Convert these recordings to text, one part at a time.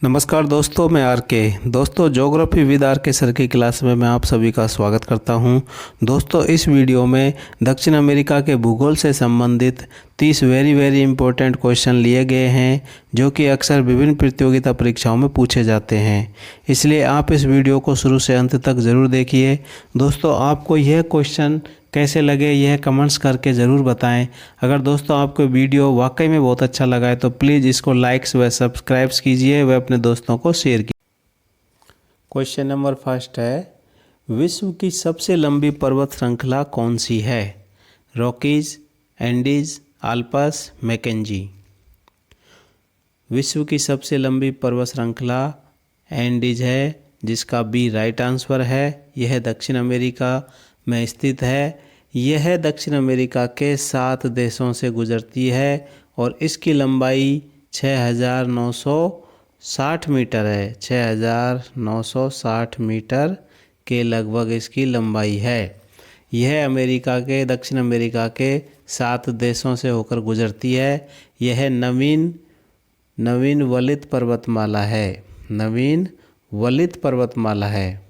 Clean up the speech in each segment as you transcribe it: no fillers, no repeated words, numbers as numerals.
नमस्कार दोस्तों, मैं आर के। दोस्तों, ज्योग्राफी विद आर के सर की क्लास में मैं आप सभी का स्वागत करता हूं। दोस्तों, इस वीडियो में दक्षिण अमेरिका के भूगोल से संबंधित 30 वेरी इंपॉर्टेंट क्वेश्चन लिए गए हैं, जो कि अक्सर विभिन्न प्रतियोगिता परीक्षाओं में पूछे जाते हैं। इसलिए आप इस वीडियो को शुरू से अंत तक ज़रूर देखिए। दोस्तों, आपको यह क्वेश्चन कैसे लगे यह कमेंट्स करके ज़रूर बताएं। अगर दोस्तों आपको वीडियो वाकई में बहुत अच्छा लगा है तो प्लीज़ इसको लाइक्स व सब्सक्राइब्स कीजिए व अपने दोस्तों को शेयर कीजिए। क्वेश्चन नंबर फर्स्ट है, विश्व की सबसे लंबी पर्वत श्रृंखला कौन सी है? Rockies, Andes, Alps, Mackenzie. विश्व की सबसे लंबी पर्वत श्रृंखला एंडीज है, जिसका बी राइट आंसर है। यह दक्षिण अमेरिका में स्थित है। यह दक्षिण अमेरिका के 7 देशों से गुजरती है और इसकी लंबाई 6960 मीटर है। 6960 मीटर के लगभग इसकी लंबाई है। यह दक्षिण अमेरिका के 7 देशों से होकर गुजरती है। यह नवीन वलित पर्वतमाला है। नवीन वलित पर्वतमाला है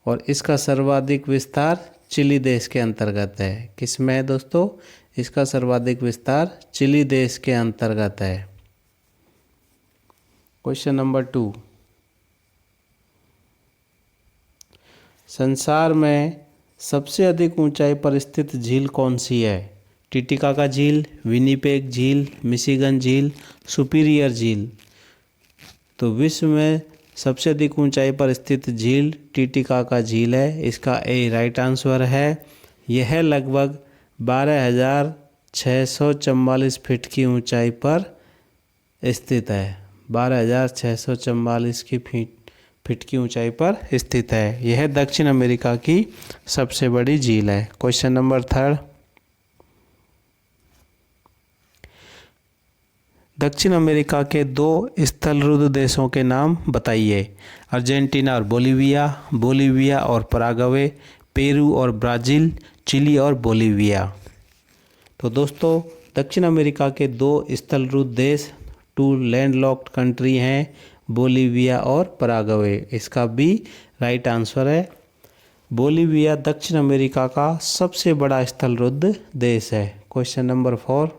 और इसका सर्वाधिक विस्तार चिली देश के अंतर्गत है। किसमें है दोस्तों? इसका सर्वाधिक विस्तार चिली देश के अंतर्गत है। क्वेश्चन नंबर 2, संसार में सबसे अधिक ऊंचाई पर स्थित झील कौन सी है? टिटिकाका झील, विनिपेग झील, मिशिगन झील, सुपीरियर झील। तो विश्व में सबसे अधिक ऊंचाई पर स्थित झील टिटिकाका झील है। इसका ए राइट आंसर है। यह लगभग 12,644 फीट की ऊंचाई पर स्थित है। 12,644 फीट की ऊंचाई पर स्थित है। यह दक्षिण अमेरिका की सबसे बड़ी झील है। क्वेश्चन नंबर 3, दक्षिण अमेरिका के 2 स्थलरुद्ध देशों के नाम बताइए। अर्जेंटीना और बोलीविया और पराग्वे, पेरू और ब्राज़ील, चिली और बोलीविया। तो दोस्तों, दक्षिण अमेरिका के 2 स्थलरुद्ध देश 2 लैंडलॉक्ड कंट्री हैं, बोलीविया और पराग्वे। इसका बी राइट आंसर है। बोलीविया दक्षिण अमेरिका का सबसे बड़ा स्थलरुद्ध देश है। क्वेश्चन नंबर 4,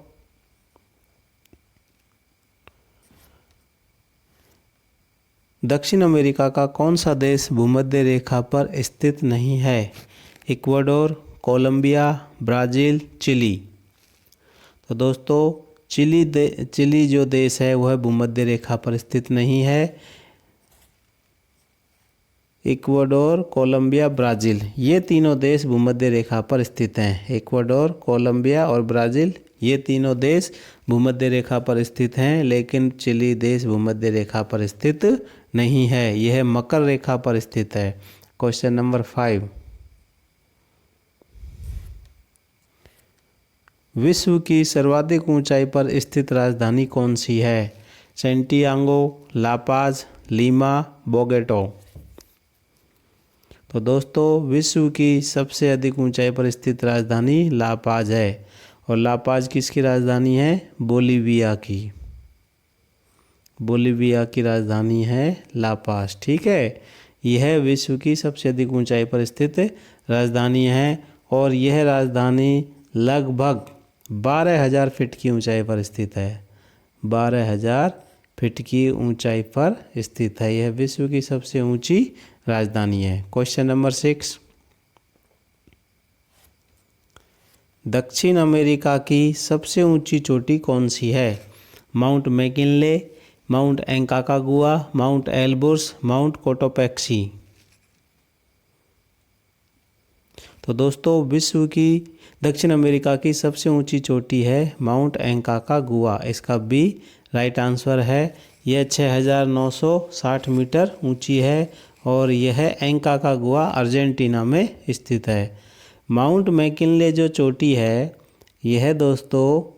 दक्षिण अमेरिका का कौन सा देश भूमध्य रेखा पर स्थित नहीं है? Ecuador, Colombia, Brazil, Chile. तो दोस्तों, चिली जो देश है वह भूमध्य रेखा पर स्थित नहीं है। इक्वाडोर, कोलंबिया, ब्राज़ील, ये तीनों देश भूमध्य रेखा पर स्थित हैं। इक्वाडोर, कोलंबिया और ब्राज़ील, ये तीनों देश भूमध्य रेखा पर स्थित हैं, लेकिन चिली देश भूमध्य रेखा पर स्थित नहीं है। यह मकर रेखा पर स्थित है। क्वेश्चन नंबर 5, विश्व की सर्वाधिक ऊंचाई पर स्थित राजधानी कौन सी है? Santiago, La Paz, Lima, Bogota. तो दोस्तों, विश्व की सबसे अधिक ऊंचाई पर स्थित राजधानी लापाज है और लापाज किसकी राजधानी है? बोलीविया की। बोलीविया की राजधानी है लापाज। ठीक है, यह विश्व की सबसे अधिक ऊंचाई पर स्थित राजधानी है और यह राजधानी लगभग 12,000 फीट की ऊंचाई पर स्थित है। 12,000 फीट की ऊंचाई पर स्थित है। यह विश्व की सबसे ऊंची राजधानी है। क्वेश्चन नंबर 6, दक्षिण अमेरिका की सबसे ऊंची चोटी कौन सी है? Mount McKinley, Mount Aconcagua, Mount Elbrus, Mount Cotopaxi. तो दोस्तों, विश्व की दक्षिण अमेरिका की सबसे ऊंची चोटी है माउंट एंकाकागुआ। इसका बी राइट आंसर है। यह 6,960 मीटर ऊंची है और यह एंकाकागुआ अर्जेंटीना में स्थित है। माउंट मैकिनले जो चोटी है, यह दोस्तों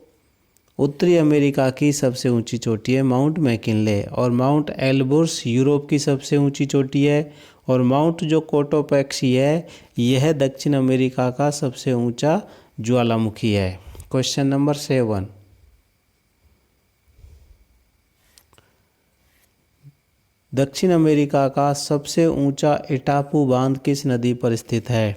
उत्तरी अमेरिका की सबसे ऊंची चोटी है माउंट मैकिनले। और माउंट एल्ब्रूस यूरोप की सबसे ऊंची चोटी है और माउंट जो कोटोपैक्सी है, यह दक्षिण अमेरिका का सबसे ऊंचा ज्वालामुखी है। क्वेश्चन नंबर 7, दक्षिण अमेरिका का सबसे ऊंचा इटापू बांध किस नदी पर स्थित है?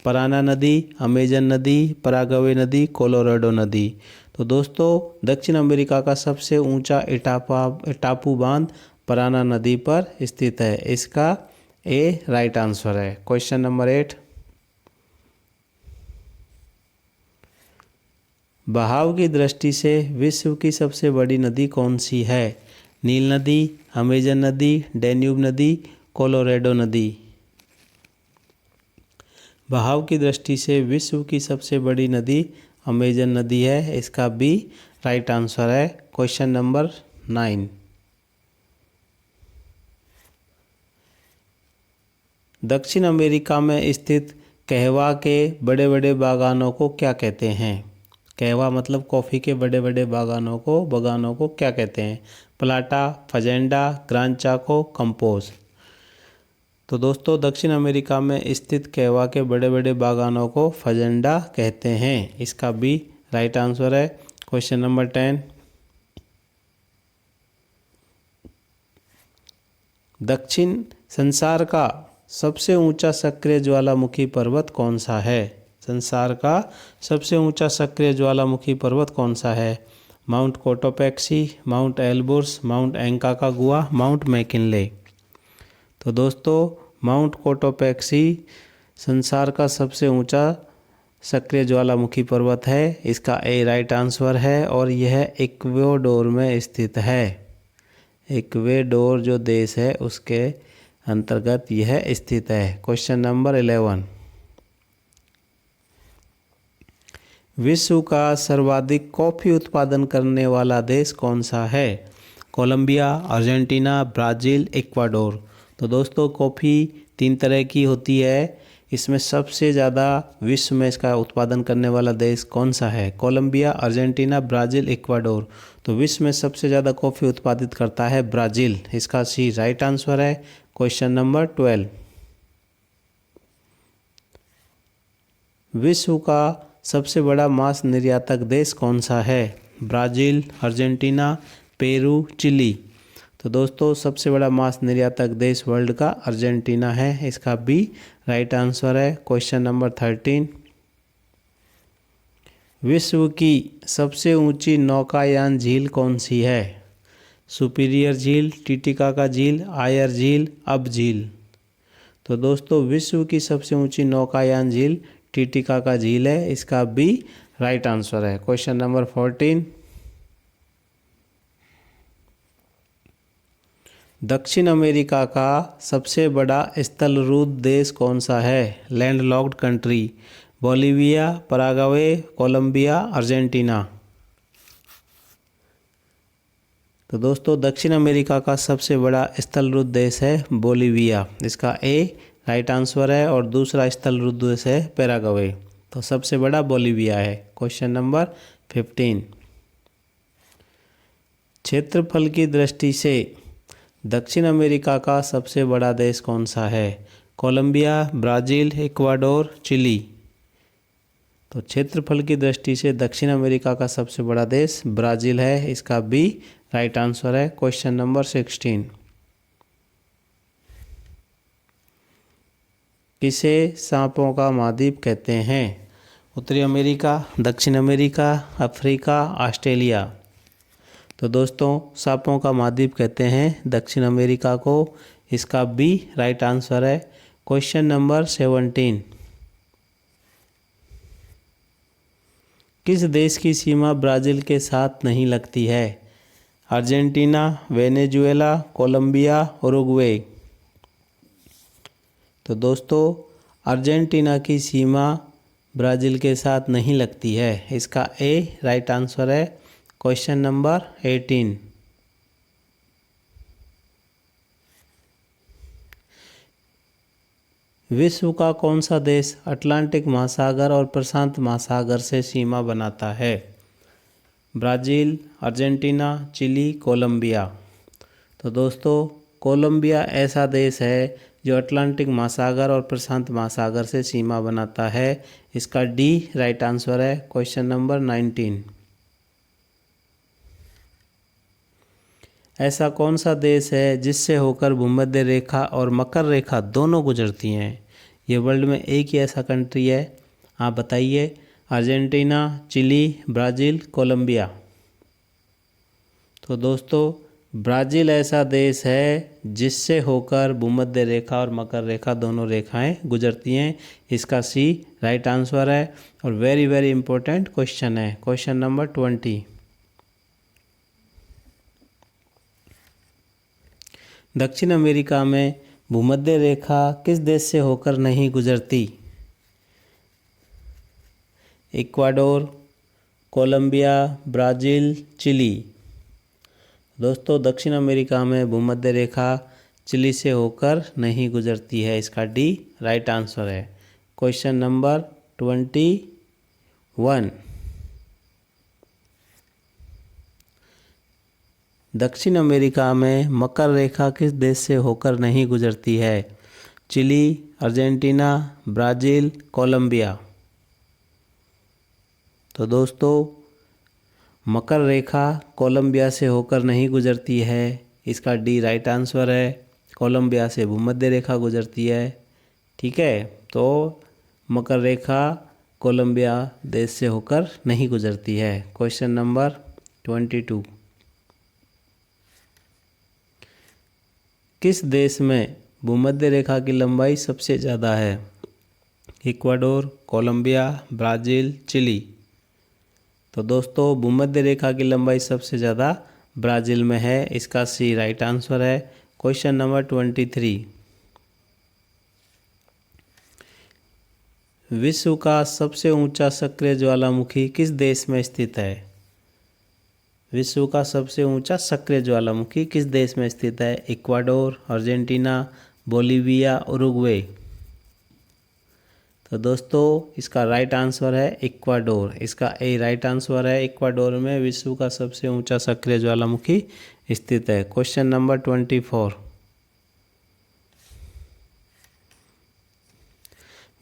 पराना नदी, अमेजन नदी, पराग्वे नदी, कोलोराडो नदी। तो दोस्तों दक्षिण अमेरिका का सबसे ऊंचा इटापू बांध पराना नदी पर स्थित है। इसका ए राइट आंसर है। क्वेश्चन नंबर 8, बहाव की दृष्टि से विश्व की सबसे बड़ी नदी कौन सी है? नील नदी, अमेजन नदी, डैन्यूब नदी, कोलोराडो नदी। बहाव की दृष्टि से विश्व की सबसे बड़ी नदी अमेजन नदी है। इसका बी राइट आंसर है। क्वेश्चन नंबर 9, दक्षिण अमेरिका में स्थित कहवा के बड़े बड़े बागानों को क्या कहते हैं? कहवा मतलब कॉफ़ी के बड़े बड़े बागानों को क्या कहते हैं? प्लाटा, फजेंडा, ग्रांड चाको, कंपोज। तो दोस्तों दक्षिण अमेरिका में स्थित कहवा के बड़े बड़े बागानों को फजेंडा कहते हैं। इसका बी राइट आंसर है। क्वेश्चन नंबर 10, दक्षिण संसार का सबसे ऊंचा सक्रिय ज्वालामुखी पर्वत कौन सा है? संसार का सबसे ऊंचा सक्रिय ज्वालामुखी पर्वत कौन सा है? Mount Cotopaxi, Mount Elbrus, Mount Aconcagua, Mount McKinley. तो दोस्तों माउंट कोटोपैक्सी संसार का सबसे ऊंचा सक्रिय ज्वालामुखी पर्वत है। इसका ए राइट आंसर है और यह इक्वाडोर में स्थित है। इक्वाडोर जो देश है उसके अंतर्गत यह स्थित है। क्वेश्चन नंबर 11, विश्व का सर्वाधिक कॉफ़ी उत्पादन करने वाला देश कौन सा है? Colombia, Argentina, Brazil, Ecuador. तो दोस्तों कॉफ़ी 3 तरह की होती है। इसमें सबसे ज़्यादा विश्व में इसका उत्पादन करने वाला देश कौन सा है? Colombia, Argentina, Brazil, Ecuador. तो विश्व में सबसे ज़्यादा कॉफ़ी उत्पादित करता है ब्राज़ील। इसका सी राइट आंसर है। क्वेश्चन नंबर 12, विश्व का सबसे बड़ा मांस निर्यातक देश कौन सा है? Brazil, Argentina, Peru, Chile. तो दोस्तों सबसे बड़ा मांस निर्यातक देश वर्ल्ड का अर्जेंटीना है। इसका बी राइट आंसर है। क्वेश्चन नंबर 13, विश्व की सबसे ऊंची नौकायान झील कौन सी है? सुपीरियर झील, टिटिकाका झील, आयर झील, अब झील। तो दोस्तों विश्व की सबसे ऊंची नौकायान झील टिटिकाका झील है। इसका बी राइट आंसर है। क्वेश्चन नंबर 14, दक्षिण अमेरिका का सबसे बड़ा स्थलरूप देश कौन सा है? Landlocked country, Bolivia, Paraguay, Colombia, Argentina. तो दोस्तों दक्षिण अमेरिका का सबसे बड़ा स्थलरूप देश है बोलिविया। इसका ए राइट आंसर है और दूसरा स्थलरूप देश है पैराग्वे। तो सबसे बड़ा बोलिविया है। क्वेश्चन नंबर 15, क्षेत्रफल की दृष्टि से दक्षिण अमेरिका का सबसे बड़ा देश कौन सा है? Colombia, Brazil, Ecuador, Chile. तो क्षेत्रफल की दृष्टि से दक्षिण अमेरिका का सबसे बड़ा देश ब्राज़ील है। इसका बी राइट आंसर है। क्वेश्चन नंबर 16, किसे सांपों का महाद्वीप कहते हैं? उत्तरी अमेरिका, दक्षिण अमेरिका, अफ्रीका, ऑस्ट्रेलिया। तो दोस्तों सांपों का महाद्वीप कहते हैं दक्षिण अमेरिका को। इसका बी राइट आंसर है। क्वेश्चन नंबर 17, किस देश की सीमा ब्राज़ील के साथ नहीं लगती है? Argentina, Venezuela, Colombia, Uruguay. तो दोस्तों अर्जेंटीना की सीमा ब्राज़ील के साथ नहीं लगती है। इसका ए राइट आंसर है। क्वेश्चन नंबर 18, विश्व का कौन सा देश अटलांटिक महासागर और प्रशांत महासागर से सीमा बनाता है? Brazil, Argentina, Chile, Colombia. तो दोस्तों कोलंबिया ऐसा देश है जो अटलांटिक महासागर और प्रशांत महासागर से सीमा बनाता है। इसका डी राइट आंसर है। क्वेश्चन नंबर 19, ऐसा कौन सा देश है जिससे होकर भूमध्य रेखा और मकर रेखा दोनों गुजरती हैं? ये वर्ल्ड में एक ही ऐसा कंट्री है, आप बताइए। Argentina, Chile, Brazil, Colombia. तो दोस्तों ब्राज़ील ऐसा देश है जिससे होकर भूमध्य रेखा और मकर रेखा दोनों रेखाएं गुजरती हैं। इसका सी राइट आंसर है। और वेरी वेरी इंपॉर्टेंट क्वेश्चन है, क्वेश्चन नंबर 20। दक्षिण अमेरिका में भूमध्य रेखा किस देश से होकर नहीं गुजरती? Ecuador, Colombia, Brazil, Chile. दोस्तों दक्षिण अमेरिका में भूमध्य रेखा चिली से होकर नहीं गुजरती है। इसका डी राइट आंसर है। Question number 21। दक्षिण अमेरिका में मकर रेखा किस देश से होकर नहीं गुजरती है? Chile, Argentina, Brazil, Colombia. तो दोस्तों मकर रेखा कोलंबिया से होकर नहीं गुजरती है। इसका डी राइट आंसर है। कोलंबिया से भूमध्य रेखा गुजरती है। ठीक है, तो मकर रेखा कोलंबिया देश से होकर नहीं गुजरती है। Question number 22। किस देश में भूमध्य रेखा की लंबाई सबसे ज़्यादा है? Ecuador, Colombia, Brazil, Chile. तो दोस्तों भूमध्य रेखा की लंबाई सबसे ज़्यादा ब्राज़ील में है। इसका सी राइट आंसर है। Question number 23। विश्व का सबसे ऊंचा सक्रिय ज्वालामुखी किस देश में स्थित है? विश्व का सबसे ऊंचा सक्रिय ज्वालामुखी किस देश में स्थित है? Ecuador, Argentina, Bolivia, Uruguay. तो दोस्तों इसका राइट आंसर है इक्वाडोर। इसका ए राइट आंसर है। इक्वाडोर में विश्व का सबसे ऊंचा सक्रिय ज्वालामुखी स्थित है। Question number 24।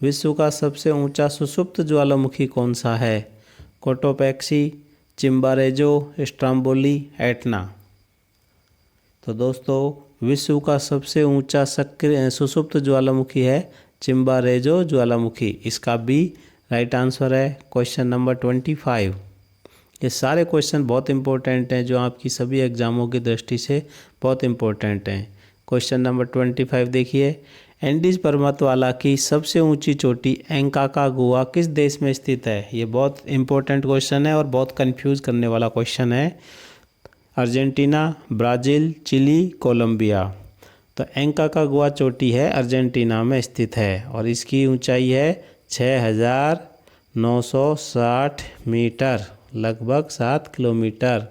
विश्व का सबसे ऊंचा सुषुप्त ज्वालामुखी कौन सा है? Cotopaxi, Chimborazo, Stromboli, Etna. तो दोस्तों विश्व का सबसे ऊंचा सक्रिय सुषुप्त ज्वालामुखी है चिम्बारेजो ज्वालामुखी। इसका बी राइट आंसर है। Question number 25। ये सारे क्वेश्चन बहुत इंपॉर्टेंट हैं, जो आपकी सभी एग्जामों की दृष्टि से बहुत इंपॉर्टेंट हैं। क्वेश्चन नंबर 25 देखिए। एंडीज पर्वतमाला की सबसे ऊंची चोटी एंकाकागुआ किस देश में स्थित है? ये बहुत इंपॉर्टेंट क्वेश्चन है और बहुत कंफ्यूज करने वाला क्वेश्चन है। Argentina, Brazil, Chile, Colombia. तो एंकाकागुआ चोटी है अर्जेंटीना में स्थित है और इसकी ऊंचाई है 6,960 मीटर, लगभग 7 किलोमीटर।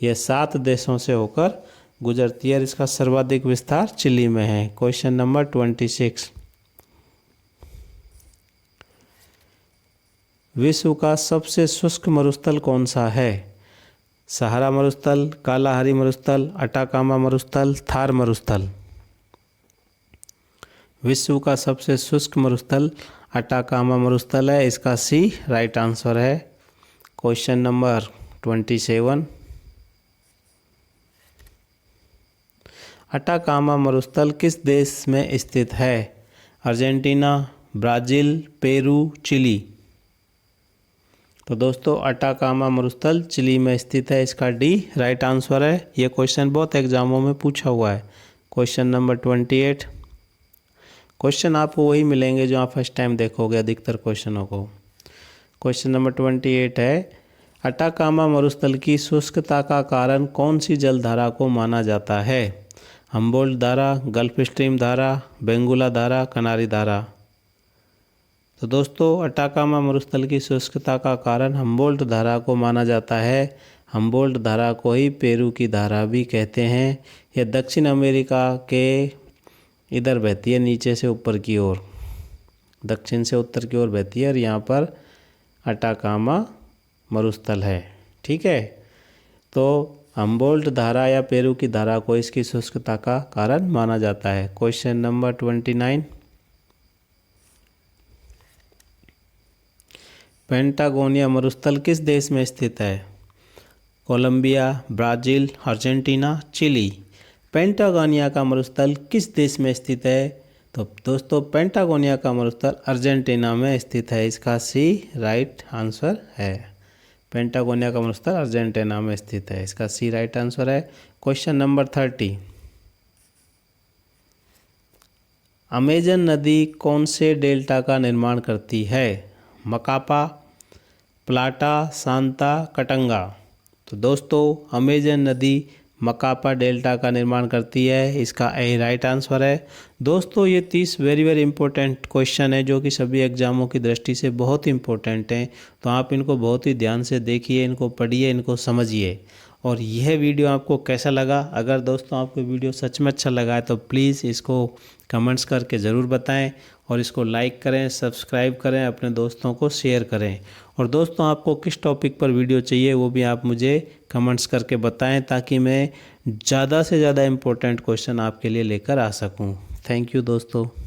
यह 7 देशों से होकर गुजरती है और इसका सर्वाधिक विस्तार चिली में है। Question number 26। विश्व का सबसे शुष्क मरुस्थल कौन सा है? सहारा मरुस्थल, कालाहारी मरुस्थल, अटाकामा मरुस्थल, थार मरुस्थल। विश्व का सबसे शुष्क मरुस्थल अटाकामा मरुस्थल है। इसका सी राइट आंसर है। Question number 27। अटाकामा मरुस्थल किस देश में स्थित है? Argentina, Brazil, Peru, Chile. तो दोस्तों अटाकामा मरुस्थल चिली में स्थित है। इसका डी राइट आंसर है। यह क्वेश्चन बहुत एग्जामों में पूछा हुआ है। Question number 28। क्वेश्चन आपको वही मिलेंगे जो आप फर्स्ट टाइम देखोगे अधिकतर क्वेश्चनों को। क्वेश्चन नंबर 28 है, अटाकामा मरुस्थल की शुष्कता का कारण कौन सी जलधारा को माना जाता है? हम्बोल्ट धारा, गल्फ स्ट्रीम धारा, बेंगुला धारा, कनारी धारा। तो दोस्तों अटाकामा मरुस्थल की शुष्कता का कारण हम्बोल्ट धारा को माना जाता है। हम्बोल्ट धारा को ही पेरू की धारा भी कहते हैं। यह दक्षिण अमेरिका के इधर बहती है, नीचे से ऊपर की ओर, दक्षिण से उत्तर की ओर बहती है और यहाँ पर अटाकामा मरुस्थल है। ठीक है, तो हम्बोल्ट धारा या पेरू की धारा को इसकी शुष्कता का कारण माना जाता है। Question number 29। पेंटागोनिया मरुस्थल किस देश में स्थित है? Colombia, Brazil, Argentina, Chile. Patagonia का मरुस्थल किस देश में स्थित है? तो दोस्तों पेंटागोनिया का मरुस्थल अर्जेंटीना में स्थित है। इसका सी राइट आंसर है। पेंटागोनिया का मरुस्थल अर्जेंटीना में स्थित है। इसका सी राइट आंसर है। Question number 30। अमेजन नदी कौन से डेल्टा का निर्माण करती है? मकापा, प्लाटा, सांता, कटंगा। तो दोस्तों अमेजन नदी मकापा डेल्टा का निर्माण करती है। इसका ए राइट आंसर है। दोस्तों ये 30 वेरी इंपॉर्टेंट क्वेश्चन है जो कि सभी एग्जामों की दृष्टि से बहुत इंपॉर्टेंट हैं। तो आप इनको बहुत ही ध्यान से देखिए, इनको पढ़िए, इनको समझिए। और यह वीडियो आपको कैसा लगा? अगर दोस्तों आपको वीडियो सच में अच्छा लगा है तो प्लीज़ इसको कमेंट्स करके ज़रूर बताएं और इसको लाइक करें, सब्सक्राइब करें, अपने दोस्तों को शेयर करें। और दोस्तों आपको किस टॉपिक पर वीडियो चाहिए वो भी आप मुझे कमेंट्स करके बताएं ताकि मैं ज़्यादा से ज़्यादा इम्पोर्टेंट क्वेश्चन आपके लिए लेकर आ सकूं। थैंक यू दोस्तों।